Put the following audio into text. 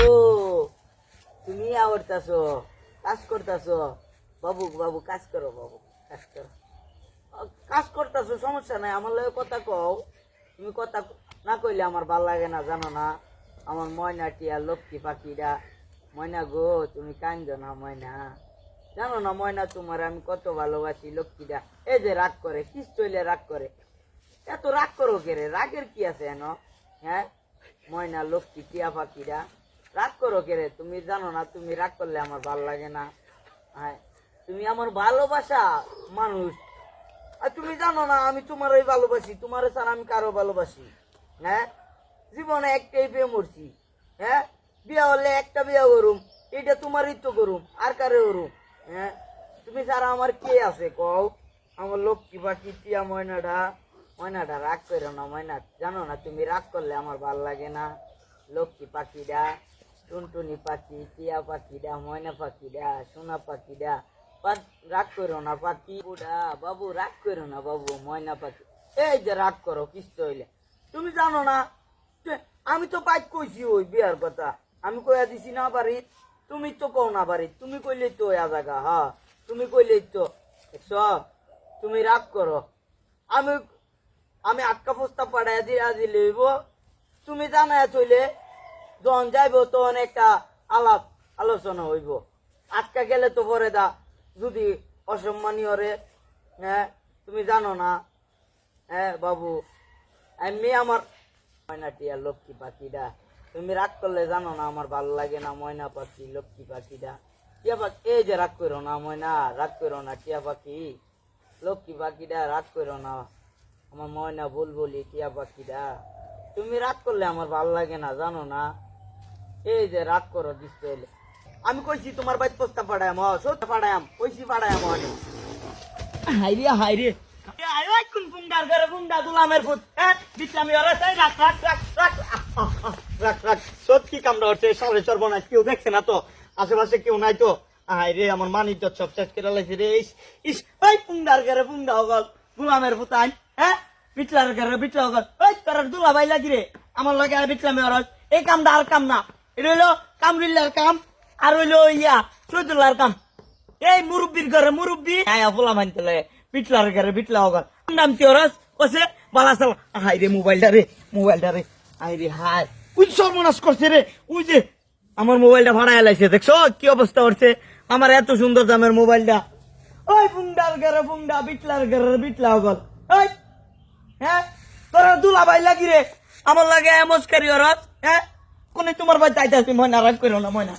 ও তুমি আওড়তাছো কাজ করতাছো বাবু বাবু কাজ করো বাবু কাজ করো কাজ করতেছো সমস্যা নাই আমার লগে কথা কও তুমি কথা না কইলে আমার ভাল লাগে না জানো না আমার ময়না টিয়া লক্ষ্মী পাখিরা ময়না গো তুমি কান্দো না ময়না জানো না ময়না তোমার আমি কত ভালোবাসি লক্ষ্মীরা এই যে রাগ করে কিস চইলে রাগ করে এত রাগ করো কে রে রাগের কি আছে এন হ্যাঁ ময়না লক্ষ্মী টিয়া পাখিরা রাগ করো কে রে তুমি জানো না তুমি রাগ করলে আমার ভাল লাগে না হ্যাঁ তুমি আমার ভালোবাসা মানুষ আর তুমি জানো না আমি তোমারই ভালোবাসি তোমার ছাড়া আমি কারো ভালোবাসি হ্যাঁ জীবনে একটাই বিয়ে মরছি হ্যাঁ বিয়ে হলে একটা বিয়ে করুম এটা তোমারই তো করুম আর কারে করুম হ্যাঁ তুমি ছাড়া আমার কে আছে কও আমার লক্ষ্মী পাখি টিয়া ময়নাটা রাগ করো না ময়না জানো না তুমি রাগ করলে আমার ভাল লাগে না লক্ষ্মী পাখিরা টুনটুনি পাখি টিয়া পাখিরা ময়না পাখিরা সোনা পাখিরা রাগ করো না পাখি বুড়া বাবু রাগ করো না বাবু ময়না পাখি এই যে রাগ করো কিস্ত হইলে তুমি জানো না আমি তো বাইক কইছি ওই বিয়ার কথা আমি কইয়া দিছি না বাড়ি তুমি তো কও না বাড়ি তুমি কইলেই তো ওয়া জায়গা হ্যাঁ তুমি কইলেই তো তুমি রাগ করো আমি আমি আটকা প্রস্তাব পাঠাইয়া দিয়ে আজি লইব তুমি জানায় চইলে যখন যাইব তখন একটা আলাপ আলোচনা হইব আটকা গেলে তো পরে দা যদি অসম্মানীয় রে হ্যাঁ তুমি জানো না হ্যাঁ বাবু আমি আমার ময়না টিয়া লক্ষ্মী পাখিটা তুমি রাগ করলে জানো না আমার ভালো লাগে না ময়না পাখি লক্ষ্মী পাখিটা টিয়া পাখি এই যে রাগ করো না ময়না রাগ করো না টিয়া পাখি লক্ষ্মী পাখিটা রাগ করো না আমার ময়না বুলবুলি টিয়া পাখিটা তুমি রাগ করলে আমার ভালো লাগে না জানো না এই যে রাগ করো দিতে হলে আমি কইছি তোমার বাইক প্রস্তাব পাঠায়াম সত্য পাঠায়াম কইছি পাঠায়াম অনেক হাইরে হাইরে কোন ফুংডার ঘরে ফুংডা দুলামের ফুট হ্যাঁ বিচ্ছামি ওরা চাই রাখ রাখ রাখ রাখ রাখ রাখ সত্যি কামড়া হচ্ছে সাড়ে সর্বনাশ কেউ দেখছে না তো আশেপাশে কেউ নাই তো হাইরে আমার মানিজ্য সব শেষ করে লাইছে রে ইস ওই ফুংডার ঘরে ফুংডা হগল দুলামের ফুটাইন হ্যাঁ বিটলার ঘরে বিটলা হগল ওই তোর দুলা ভাই লাগি রে আমার লাগে আর বিটলামি ওরা এই কামটা আর কাম না এটা হইলো কামরিল্লার কাম আর হইলো ইয়া চৈদুল্লার কাম এই মুরব্বীর ঘরে মুরব্বী হ্যাঁ ফুলা মানতে লাগে বিটলার ঘরে বিটলা হগল নাম কি ওরস ওসে বালা সাল হাই রে মোবাইলটা রে হাই রে হাই ওই সর্বনাশ করছে রে ওই যে আমার মোবাইলটা ভাড়া এলাইছে দেখছো কি অবস্থা করছে আমার এত সুন্দর দামের মোবাইলটা ওই ফুংডার ঘরে ফুংডা বিটলার ঘরে বিটলা হগল ওই হ্যাঁ তোরা দুলা ভাই লাগি রে আমার লাগে এমস্কারি ওরস হ্যাঁ কোনে তোমার ভাই চাইতে ময়না রাগ করো না ময়না